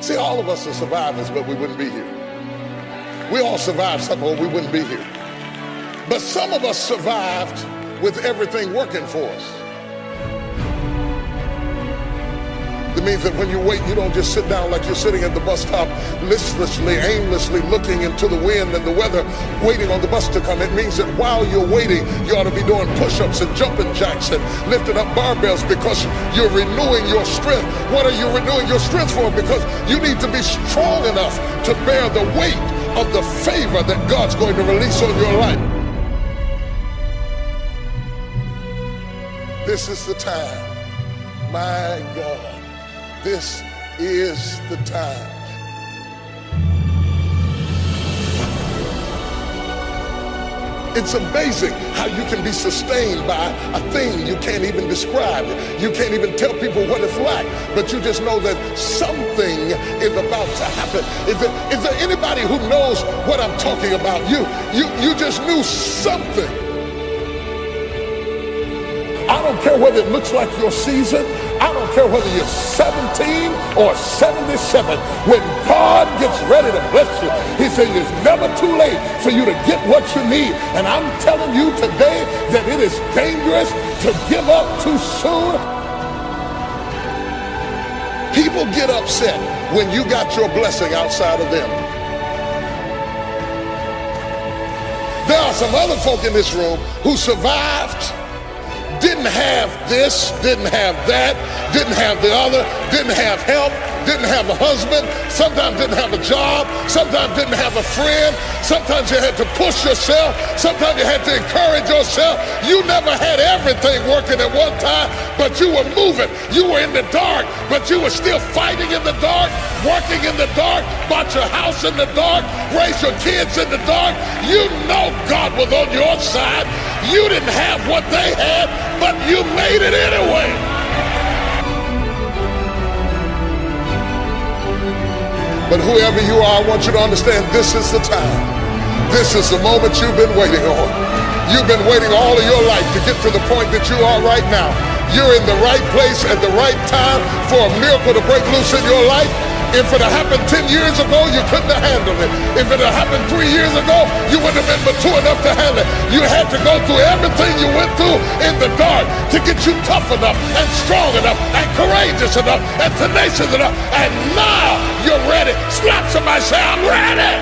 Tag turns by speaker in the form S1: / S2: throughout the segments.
S1: See, all of us are survivors, but we wouldn't be here. We all survived something or we wouldn't be here. But some of us survived with everything working for us. It means that when you wait, you don't just sit down like you're sitting at the bus stop listlessly, aimlessly looking into the wind and the weather, waiting on the bus to come. It means that while you're waiting, you ought to be doing push-ups and jumping jacks and lifting up barbells because you're renewing your strength. What are you renewing your strength for? Because you need to be strong enough to bear the weight of the favor that God's going to release on your life. This is the time. My God. This is the time. It's amazing how you can be sustained by a thing you can't even describe. You can't even tell people what it's like, but you just know that something is about to happen. Is there anybody who knows what I'm talking about? You just knew something. I don't care whether it looks like your season. I don't care whether you're 17 or 77. When God gets ready to bless you, he says it's never too late for you to get what you need. And I'm telling you today that it is dangerous to give up too soon. People get upset when you got your blessing outside of them. There are some other folk in this room who survived, didn't have this, didn't have that, didn't have the other, didn't have help, didn't have a husband, sometimes didn't have a job, sometimes didn't have a friend, sometimes you had to push yourself, sometimes you had to encourage yourself. You never had everything working at one time, but you were moving. You were in the dark, but you were still fighting in the dark, working in the dark, bought your house in the dark, raised your kids in the dark. You know God was on your side. You didn't have what they had, but you made it anyway. But whoever you are, I want you to understand this is the time. This is the moment you've been waiting on. You've been waiting all of your life to get to the point that you are right now. You're in the right place at the right time for a miracle to break loose in your life. If it had happened 10 years ago, you couldn't have handled it. If it had happened 3 years ago, you wouldn't have been mature enough to handle it. You had to go through everything you went through in the dark to get you tough enough and strong enough and courageous enough and tenacious enough. And now you're ready. Slap somebody, say, I'm ready.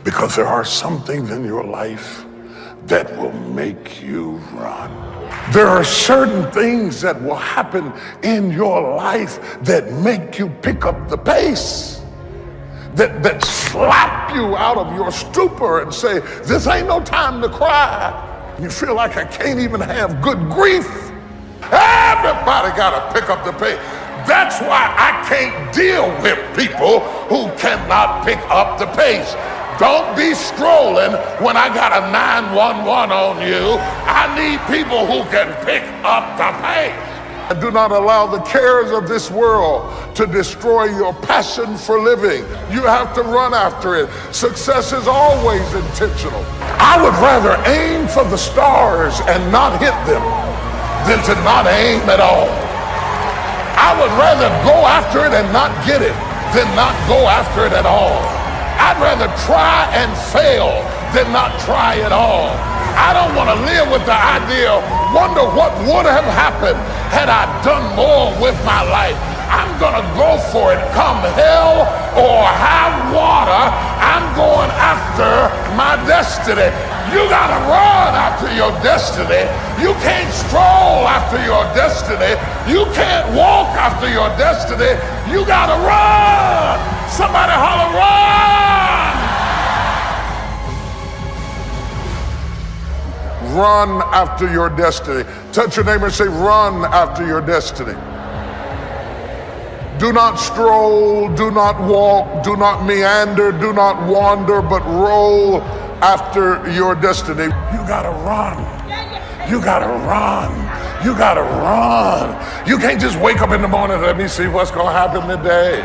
S1: Because there are some things in your life that will make you run. There are certain things that will happen in your life that make you pick up the pace, that slap you out of your stupor and say, this ain't no time to cry. You feel like I can't even have good grief. Everybody got to pick up the pace. That's why I can't deal with people who cannot pick up the pace. Don't be strolling when I got a 911 on you. I need people who can pick up the pace. Do not allow the cares of this world to destroy your passion for living. You have to run after it. Success is always intentional. I would rather aim for the stars and not hit them than to not aim at all. I would rather go after it and not get it than not go after it at all. I'd rather try and fail than not try at all. I don't want to live with the idea, wonder what would have happened had I done more with my life. I'm going to go for it, come hell or high water. I'm going after my destiny. You got to run after your destiny. You can't stroll after your destiny. You can't walk after your destiny. You got to run. Somebody holler, run! Run after your destiny. Touch your neighbor and say, run after your destiny. Do not stroll, do not walk, do not meander, do not wander, but roll after your destiny. You gotta run. You gotta run. You gotta run. You can't just wake up in the morning and let me see what's gonna happen today.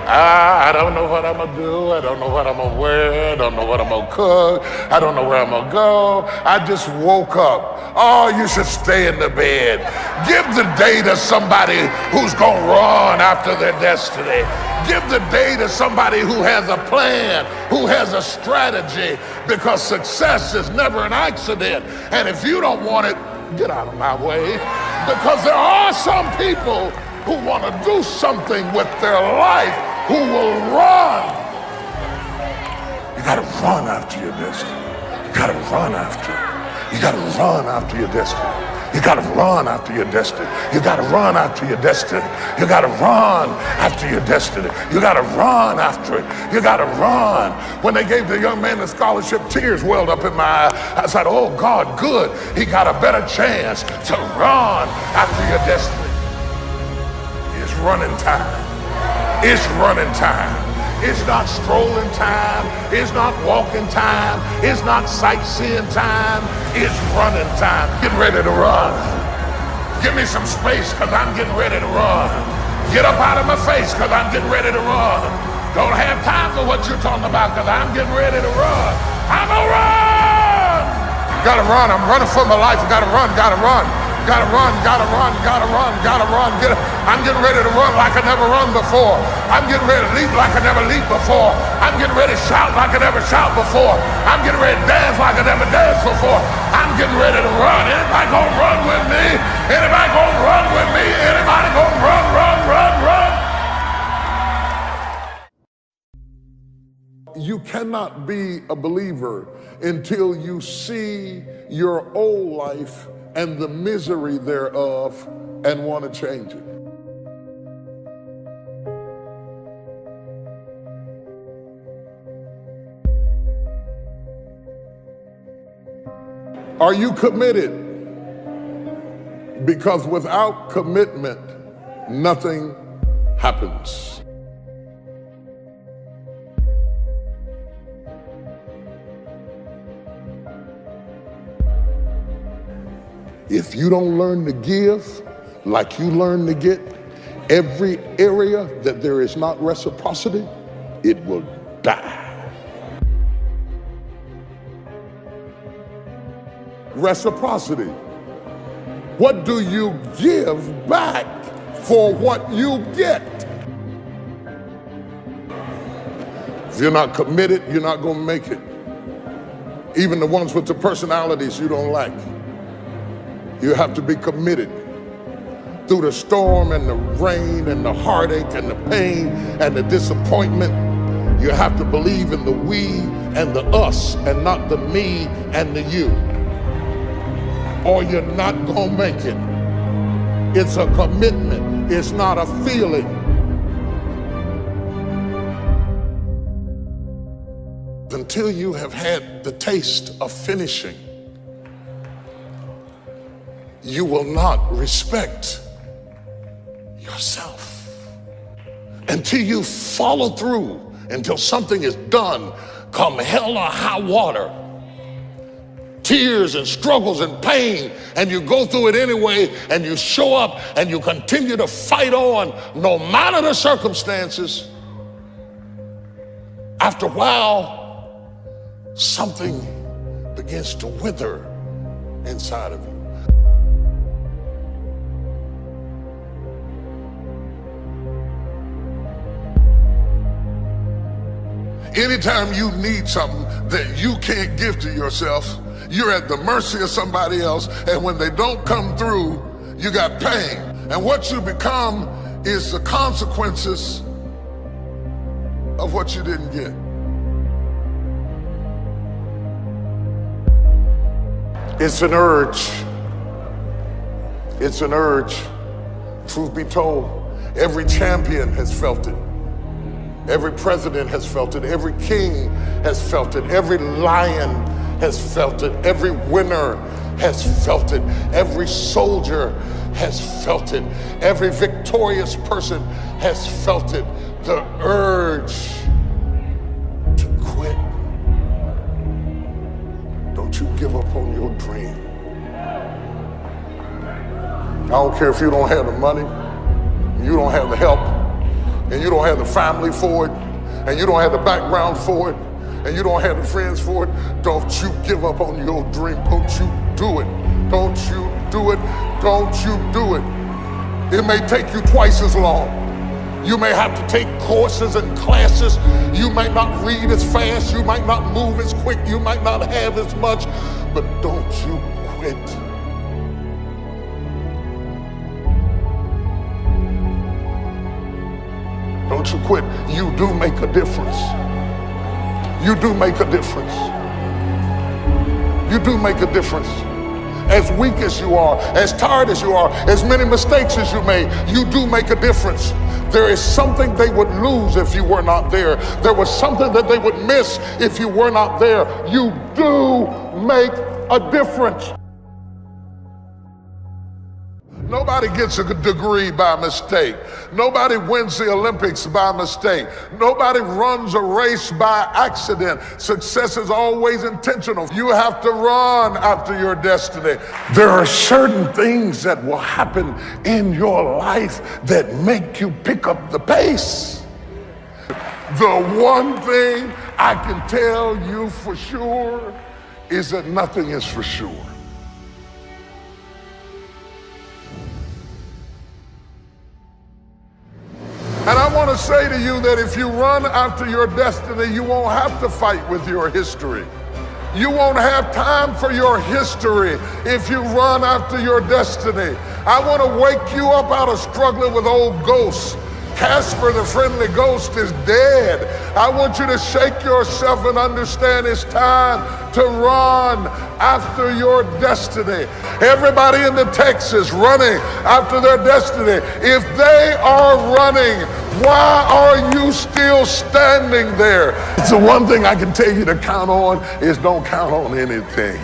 S1: I don't know what I'm gonna do. I don't know what I'm gonna wear. I don't know what I'm gonna cook. I don't know where I'm gonna go. I just woke up. Oh, you should stay in the bed. Give the day to somebody who's gonna run after their destiny. Give the day to somebody who has a plan, who has a strategy, because success is never an accident. And if you don't want it, get out of my way. Because there are some people who want to do something with their life, who will run. You got to run after your destiny. You got to run after it. You got to run after your destiny. You got to run after your destiny. You got to run after your destiny. You got to run after your destiny. You got to run after it. You got to run. When they gave the young man the scholarship, tears welled up in my eye. I said, oh God, good. He got a better chance to run after your destiny. It's running time. It's running time. It's not strolling time. It's not walking time. It's not sightseeing time. It's running time. Get ready to run. Give me some space because I'm getting ready to run. Get up out of my face because I'm getting ready to run. Don't have time for what you're talking about because I'm getting ready to run. I'm gonna run. Gotta run. I'm running for my life. Gotta run. Gotta run. Gotta run, gotta run, gotta run, gotta run. I'm getting ready to run like I never run before. I'm getting ready to leap like I never leaped before. I'm getting ready to shout like I never shout before. I'm getting ready to dance like I never danced before. I'm getting ready to run. Anybody gonna run with me? Anybody gonna run with me? Anybody gonna run, run, run, run? You cannot be a believer until you see your old life and the misery thereof and want to change it. Are you committed? Because without commitment, nothing happens. If you don't learn to give like you learn to get, every area that there is not reciprocity, it will die. Reciprocity. What do you give back for what you get? If you're not committed, you're not going to make it. Even the ones with the personalities you don't like. You have to be committed through the storm and the rain and the heartache and the pain and the disappointment. You have to believe in the we and the us and not the me and the you, or you're not gonna make it. It's a commitment. It's not a feeling. Until you have had the taste of finishing, you will not respect yourself. Until you follow through, until something is done, come hell or high water, tears and struggles and pain, and you go through it anyway, and you show up and you continue to fight on no matter the circumstances. After a while, something begins to wither inside of you. Anytime you need something that you can't give to yourself, you're at the mercy of somebody else, and when they don't come through, you got pain. And what you become is the consequences of what you didn't get. It's an urge. It's an urge. Truth be told, every champion has felt it. Every president has felt it. Every king has felt it. Every lion has felt it. Every winner has felt it. Every soldier has felt it. Every victorious person has felt it. The urge to quit. Don't you give up on your dream. I don't care if you don't have the money, you don't have the help, and you don't have the family for it, and you don't have the background for it, and you don't have the friends for it, don't you give up on your dream. Don't you do it. Don't you do it. Don't you do it. It may take you twice as long. You may have to take courses and classes. You might not read as fast. You might not move as quick. You might not have as much, but don't you quit. Don't you quit. You do make a difference. You do make a difference. You do make a difference. As weak as you are, as tired as you are, as many mistakes as you made, you do make a difference. There is something they would lose if you were not there. There was something that they would miss if you were not there. You do make a difference. Nobody gets a degree by mistake. Nobody wins the Olympics by mistake. Nobody runs a race by accident. Success is always intentional. You have to run after your destiny. There are certain things that will happen in your life that make you pick up the pace. The one thing I can tell you for sure is that nothing is for sure. And I want to say to you that if you run after your destiny, you won't have to fight with your history. You won't have time for your history if you run after your destiny. I want to wake you up out of struggling with old ghosts. Casper the friendly ghost is dead. I want you to shake yourself and understand it's time to run after your destiny. Everybody in the text is running after their destiny. If they are running, why are you still standing there? It's the one thing I can tell you to count on is don't count on anything.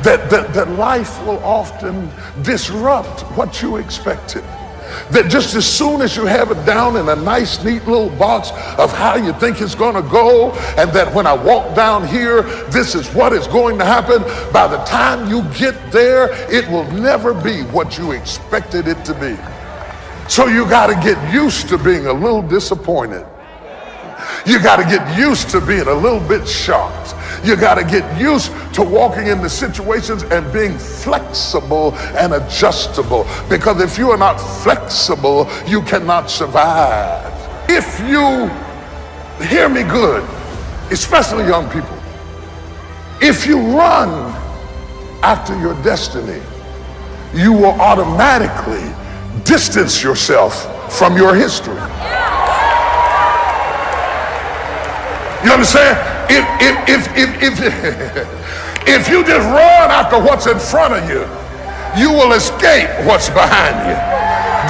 S1: that life will often disrupt what you expected. That just as soon as you have it down in a nice, neat little box of how you think it's going to go, and that when I walk down here, this is what is going to happen, by the time you get there, it will never be what you expected it to be. So you got to get used to being a little disappointed. You got to get used to being a little bit shocked. You got to get used to walking into situations and being flexible and adjustable. Because if you are not flexible, you cannot survive. If you hear me good, especially young people, if you run after your destiny, you will automatically distance yourself from your history. You understand? If you just run after what's in front of you, you will escape what's behind you.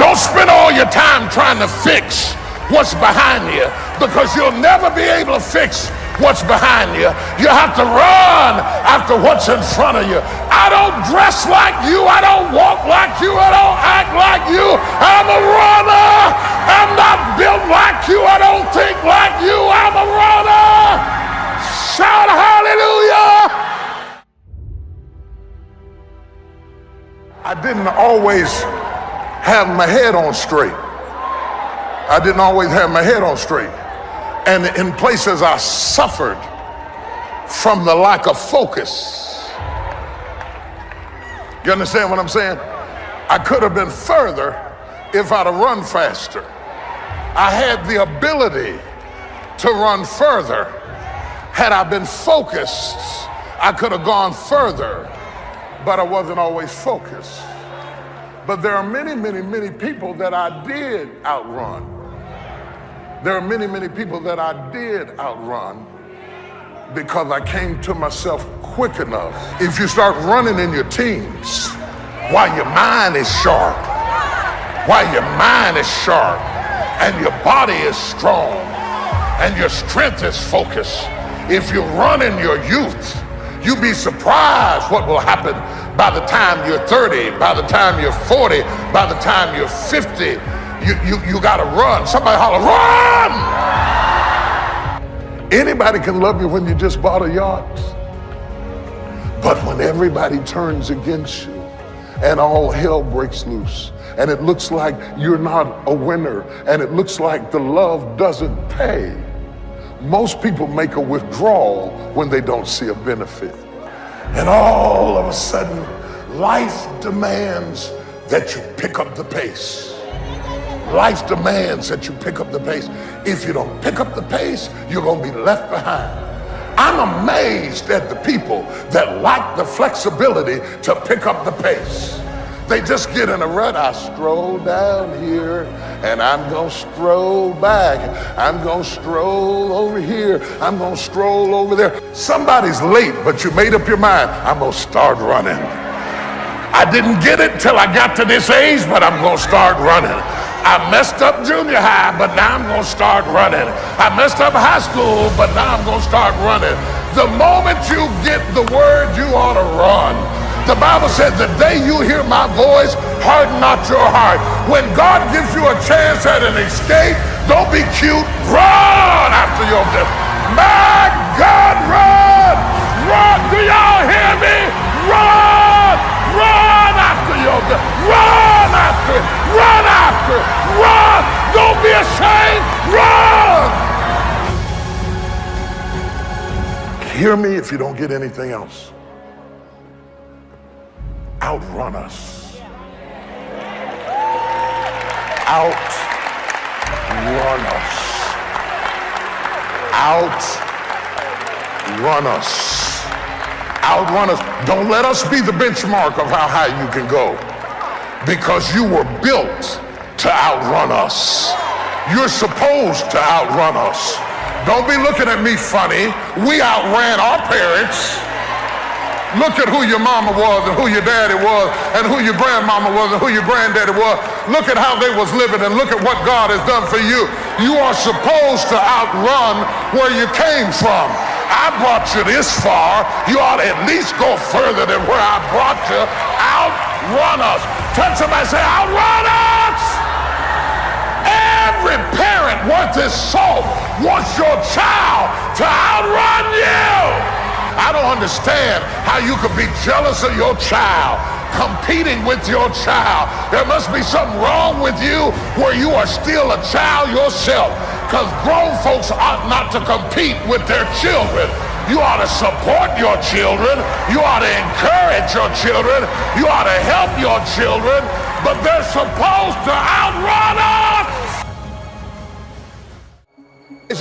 S1: Don't spend all your time trying to fix what's behind you, because you'll never be able to fix what's behind you. You have to run after what's in front of you. I don't dress like you. I don't walk like you. I don't act like you. I'm a runner. I'm not built like you. I don't think like you. I'm a runner. Shout hallelujah. I didn't always have my head on straight. I didn't always have my head on straight. And in places I suffered from the lack of focus. You understand what I'm saying? I could have been further if I'd have run faster. I had the ability to run further. Had I been focused, I could have gone further, but I wasn't always focused. But there are many, many, many people that I did outrun. There are many, many people that I did outrun because I came to myself quick enough. If you start running in your teens while your mind is sharp, and your body is strong, and your strength is focused, if you run in your youth, you'd be surprised what will happen by the time you're 30, by the time you're 40, by the time you're 50. You gotta run. Somebody holler, run! Anybody can love you when you just bought a yacht. But when everybody turns against you and all hell breaks loose, and it looks like you're not a winner, and it looks like the love doesn't pay, most people make a withdrawal when they don't see a benefit. And all of a sudden, life demands that you pick up the pace. Life demands that you pick up the pace. If you don't pick up the pace, you're going to be left behind. I'm amazed at the people that lack the flexibility to pick up the pace. They just get in a rut. I stroll down here and I'm going to stroll back. I'm going to stroll over here. I'm going to stroll over there. Somebody's late, but you made up your mind. I'm going to start running. I didn't get it till I got to this age, but I'm going to start running. I messed up junior high, but now I'm going to start running. I messed up high school, but now I'm going to start running. The moment you get the word, you ought to run. The Bible said, the day you hear my voice, harden not your heart. When God gives you a chance at an escape, don't be cute. Run after your death. My God, run! Run! Do y'all hear me? Run! Run after your death. Run after it. Run after it. Run! Don't be ashamed. Run! Hear me if you don't get anything else. Outrun us. Outrun us. Outrun us. Outrun us. Don't let us be the benchmark of how high you can go, because you were built to outrun us. You're supposed to outrun us. Don't be looking at me funny. We outran our parents. Look at who your mama was and who your daddy was and who your grandmama was and who your granddaddy was. Look at how they was living and look at what God has done for you. You are supposed to outrun where you came from. I brought you this far. You ought to at least go further than where I brought you. Outrun us. Touch somebody, say, outrun us. Every parent worth his salt wants your child to outrun you. I don't understand how you could be jealous of your child, competing with your child. There must be something wrong with you where you are still a child yourself, because grown folks ought not to compete with their children. You ought to support your children. You ought to encourage your children. You ought to help your children, but they're supposed to outrun us.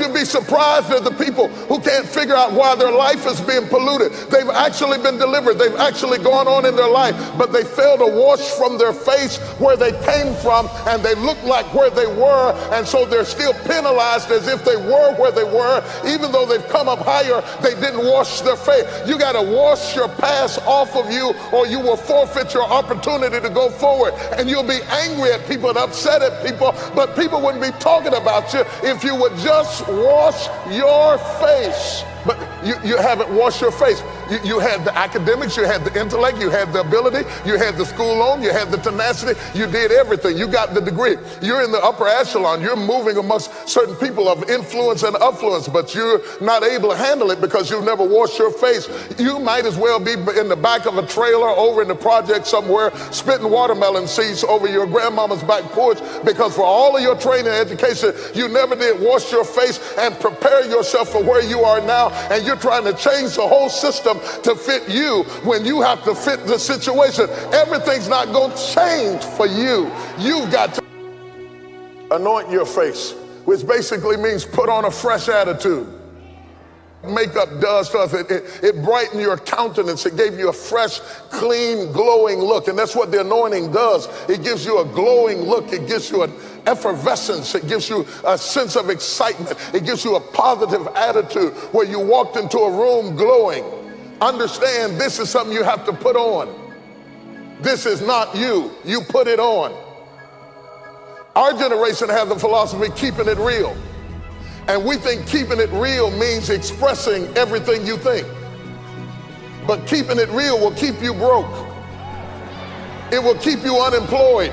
S1: You'd be surprised at the people who can't figure out why their life is being polluted. They've actually been delivered. They've actually gone on in their life, but they fail to wash from their face where they came from, and they look like where they were, and so they're still penalized as if they were where they were. Even though they've come up higher, they didn't wash their face. You got to wash your past off of you, or you will forfeit your opportunity to go forward. And you'll be angry at people and upset at people, but people wouldn't be talking about you if you would just wash your face. But you haven't washed your face. You had the academics, you had the intellect, you had the ability, you had the school loan, you had the tenacity, you did everything. You got the degree. You're in the upper echelon. You're moving amongst certain people of influence and affluence, but you're not able to handle it because you've never washed your face. You might as well be in the back of a trailer over in the project somewhere, spitting watermelon seeds over your grandmama's back porch, because for all of your training and education, you never did wash your face and prepare yourself for where you are now. And you're trying to change the whole system to fit you when you have to fit the situation. Everything's not going to change for you. You've got to anoint your face, which basically means put on a fresh attitude. Makeup does stuff. It brightened your countenance. It gave you a fresh, clean, glowing look. And that's what the anointing does. It gives you a glowing look. It gives you an effervescence. It gives you a sense of excitement. It gives you a positive attitude where you walked into a room glowing. Understand, this is something you have to put on. This is not you. You put it on. Our generation has the philosophy, keeping it real. And we think keeping it real means expressing everything you think. But keeping it real will keep you broke. It will keep you unemployed.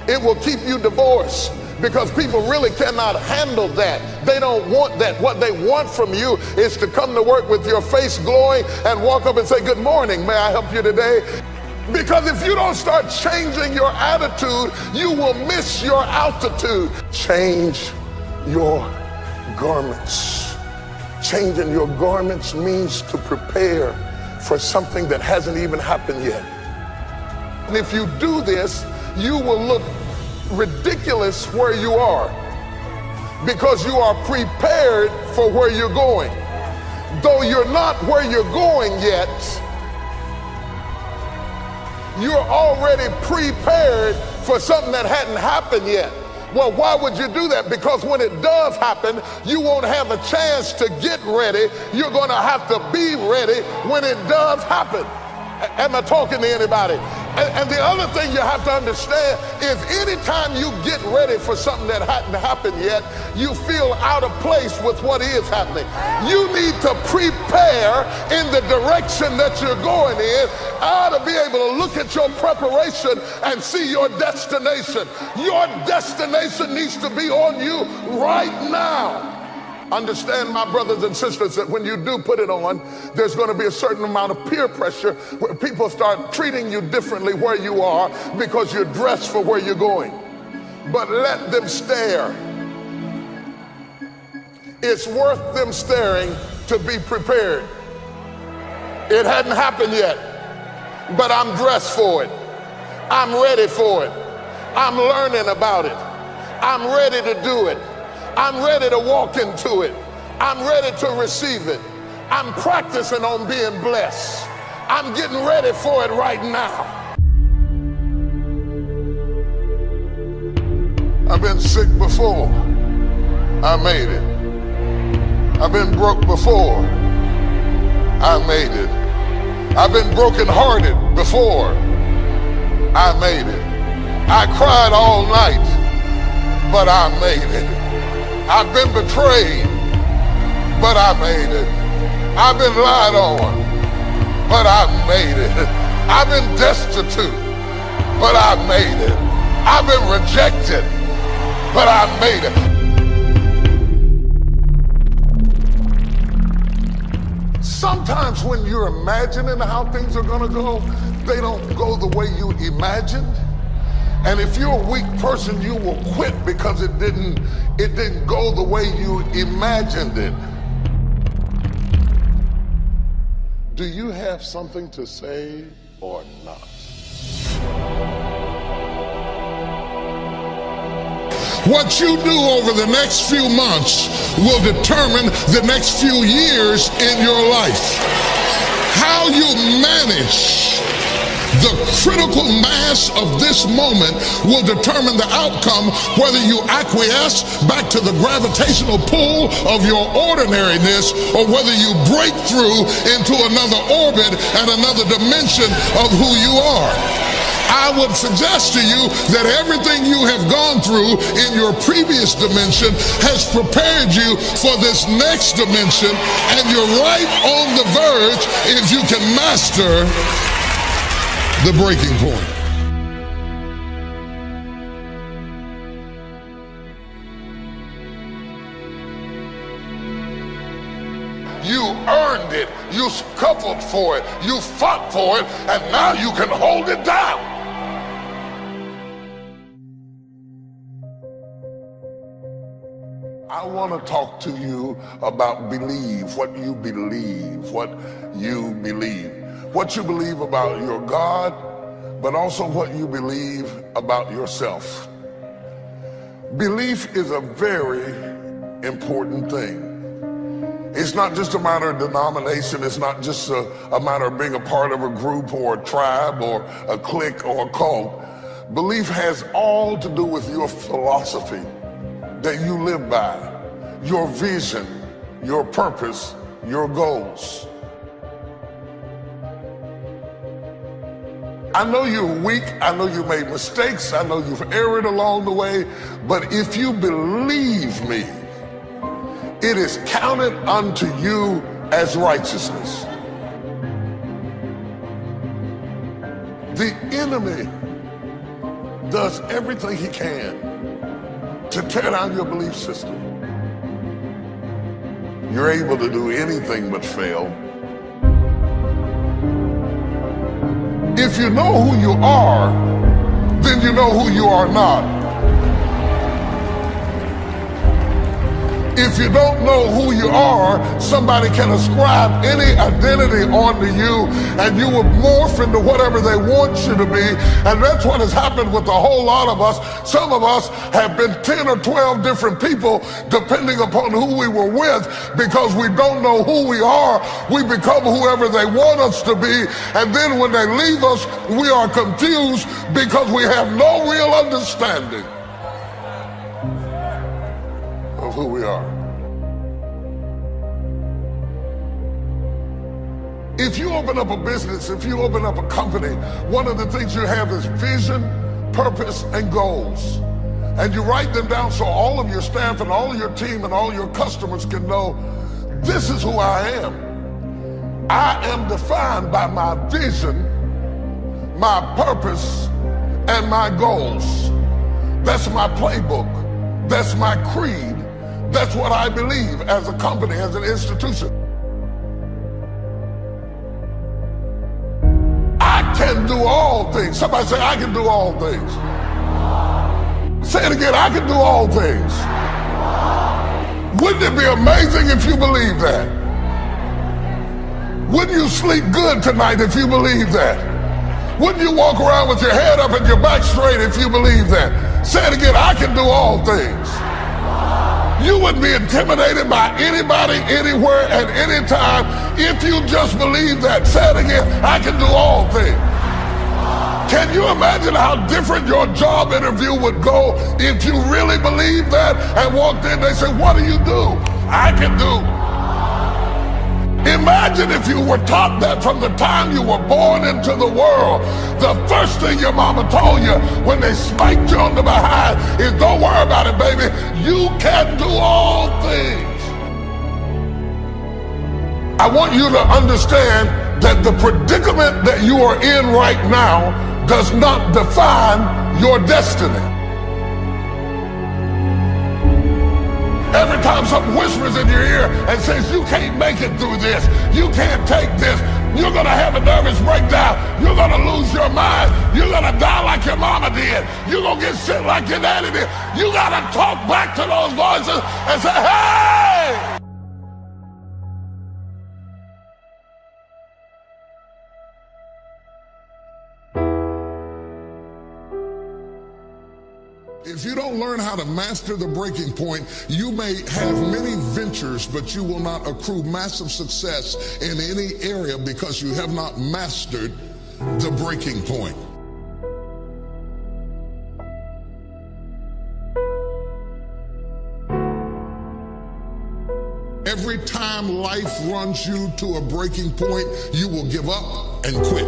S1: It will keep you divorced, because people really cannot handle that. They don't want that. What they want from you is to come to work with your face glowing and walk up and say, good morning, may I help you today? Because if you don't start changing your attitude, you will miss your altitude. Change your garments. Changing your garments means to prepare for something that hasn't even happened yet. And if you do this, you will look ridiculous where you are, because you are prepared for where you're going. Though you're not where you're going yet, you're already prepared for something that hadn't happened yet. Well, why would you do that? Because when it does happen, you won't have a chance to get ready. You're going to have to be ready when it does happen. Am I talking to anybody? And the other thing you have to understand is anytime you get ready for something that hadn't happened yet, you feel out of place with what is happening. You need to prepare in the direction that you're going in. I ought to be able to look at your preparation and see your destination. Your destination needs to be on you right now. Understand, my brothers and sisters, that when you do put it on, there's going to be a certain amount of peer pressure where people start treating you differently where you are because you're dressed for where you're going. But let them stare. It's worth them staring to be prepared. It hadn't happened yet, but I'm dressed for it. I'm ready for it. I'm learning about it. I'm ready to do it. I'm ready to walk into it. I'm ready to receive it. I'm practicing on being blessed. I'm getting ready for it right now. I've been sick before. I made it. I've been broke before. I made it. I've been brokenhearted before. I made it. I cried all night, but I made it. I've been betrayed, but I made it. I've been lied on, but I made it. I've been destitute, but I made it. I've been rejected, but I made it. Sometimes when you're imagining how things are going to go, they don't go the way you imagined. And if you're a weak person, you will quit because it didn't go the way you imagined it. Do you have something to say or not? What you do over the next few months will determine the next few years in your life. How you manage the critical mass of this moment will determine the outcome, whether you acquiesce back to the gravitational pull of your ordinariness or whether you break through into another orbit and another dimension of who you are. I would suggest to you that everything you have gone through in your previous dimension has prepared you for this next dimension, and you're right on the verge if you can master the breaking point. You earned it, you scuffled for it, you fought for it, and now you can hold it down. I want to talk to you about believe, what you believe, what you believe. What you believe about your God, but also what you believe about yourself. Belief is a very important thing. It's not just a matter of denomination. It's not just a matter of being a part of a group or a tribe or a clique or a cult. Belief has all to do with your philosophy that you live by, your vision, your purpose, your goals. I know you're weak, I know you made mistakes, I know you've erred along the way, but if you believe me, it is counted unto you as righteousness. The enemy does everything he can to tear down your belief system. You're able to do anything but fail. If you know who you are, then you know who you are not. If you don't know who you are, somebody can ascribe any identity onto you and you will morph into whatever they want you to be. And that's what has happened with a whole lot of us. Some of us have been 10 or 12 different people depending upon who we were with, because we don't know who we are. We become whoever they want us to be. And then when they leave us, we are confused because we have no real understanding of who we are. If you open up a business, if you open up a company, one of the things you have is vision, purpose, and goals. And you write them down so all of your staff and all of your team and all your customers can know, this is who I am. I am defined by my vision, my purpose, and my goals. That's my playbook. That's my creed. That's what I believe as a company, as an institution. I can do all things. Somebody say, I can do all things. Say it again, I can do all things. Wouldn't it be amazing if you believe that? Wouldn't you sleep good tonight if you believe that? Wouldn't you walk around with your head up and your back straight if you believe that? Say it again, I can do all things. You wouldn't be intimidated by anybody, anywhere, at any time if you just believe that. Say it again, I can do all things. Can you imagine how different your job interview would go if you really believed that and walked in, they said, what do you do? I can do. Imagine if you were taught that from the time you were born into the world. The first thing your mama told you when they spiked you on the behind is, don't worry about it, baby. You can do all things. I want you to understand that the predicament that you are in right now does not define your destiny. Every time something whispers in your ear and says, you can't make it through this, you can't take this, you're gonna have a nervous breakdown, you're gonna lose your mind, you're gonna die like your mama did, you're gonna get sick like your daddy did, you gotta talk back to those voices and say, hey! If you don't learn how to master the breaking point, you may have many ventures, but you will not accrue massive success in any area because you have not mastered the breaking point. Every time life runs you to a breaking point, you will give up and quit.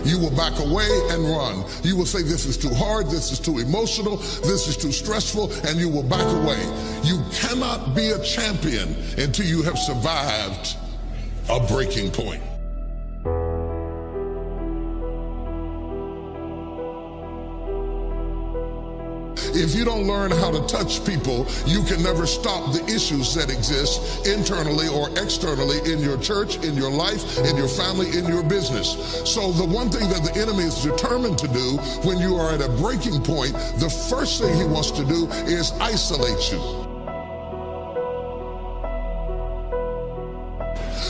S1: You will back away and run. You will say, this is too hard, this is too emotional, this is too stressful, and you will back away. You cannot be a champion until you have survived a breaking point. If you don't learn how to touch people, you can never stop the issues that exist internally or externally in your church, in your life, in your family, in your business. So the one thing that the enemy is determined to do when you are at a breaking point, the first thing he wants to do is isolate you.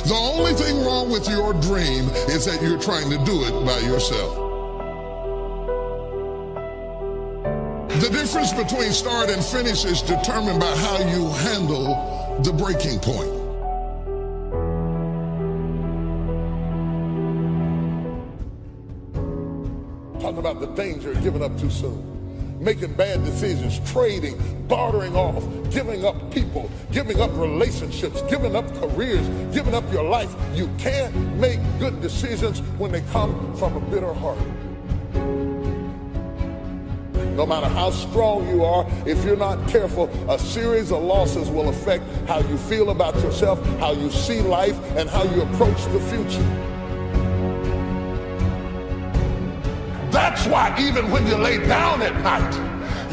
S1: The only thing wrong with your dream is that you're trying to do it by yourself. The difference between start and finish is determined by how you handle the breaking point. Talking about the danger of giving up too soon, making bad decisions, trading, bartering off, giving up people, giving up relationships, giving up careers, giving up your life. You can't make good decisions when they come from a bitter heart. No matter how strong you are, if you're not careful, a series of losses will affect how you feel about yourself, how you see life, and how you approach the future. That's why even when you lay down at night,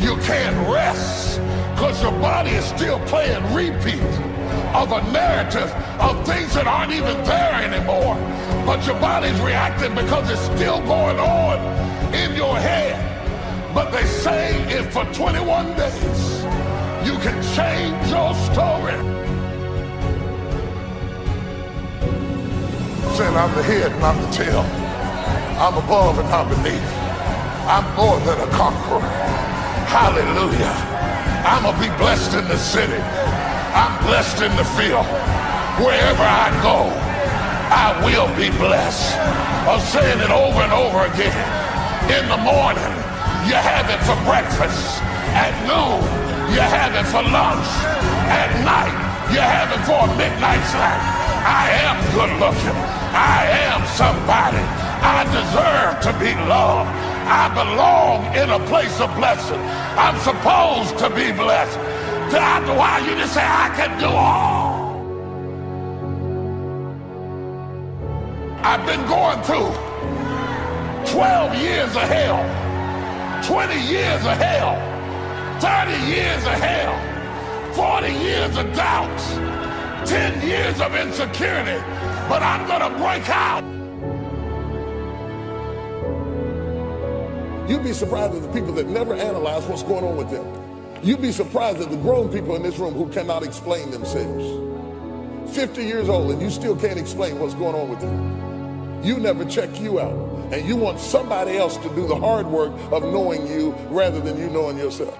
S1: you can't rest, because your body is still playing repeat of a narrative of things that aren't even there anymore. But your body's reacting because it's still going on in your head. But they say if for 21 days you can change your story. Saying I'm the head, not the tail. I'm above and not beneath. I'm more than a conqueror. Hallelujah. I'm going to be blessed in the city. I'm blessed in the field. Wherever I go, I will be blessed. I'm saying it over and over again. In the morning, you have it for breakfast. At noon, you have it for lunch. At night, you have it for a midnight snack. I am good looking. I am somebody. I deserve to be loved. I belong in a place of blessing. I'm supposed to be blessed. After a while, you just say, I can do all. I've been going through 12 years of hell, 20 years of hell, 30 years of hell, 40 years of doubts, 10 years of insecurity, but I'm gonna break out. You'd be surprised at the people that never analyze what's going on with them. You'd be surprised at the grown people in this room who cannot explain themselves. 50 years old and you still can't explain what's going on with you. You never check you out. And you want somebody else to do the hard work of knowing you rather than you knowing yourself.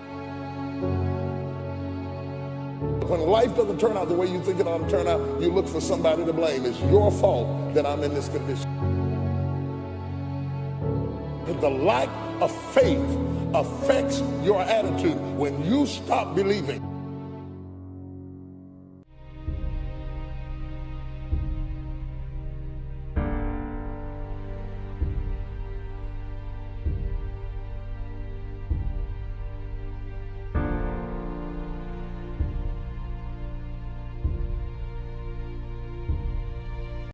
S1: When life doesn't turn out the way you think it ought to turn out, you look for somebody to blame. It's your fault that I'm in this condition. The lack of faith affects your attitude when you stop believing.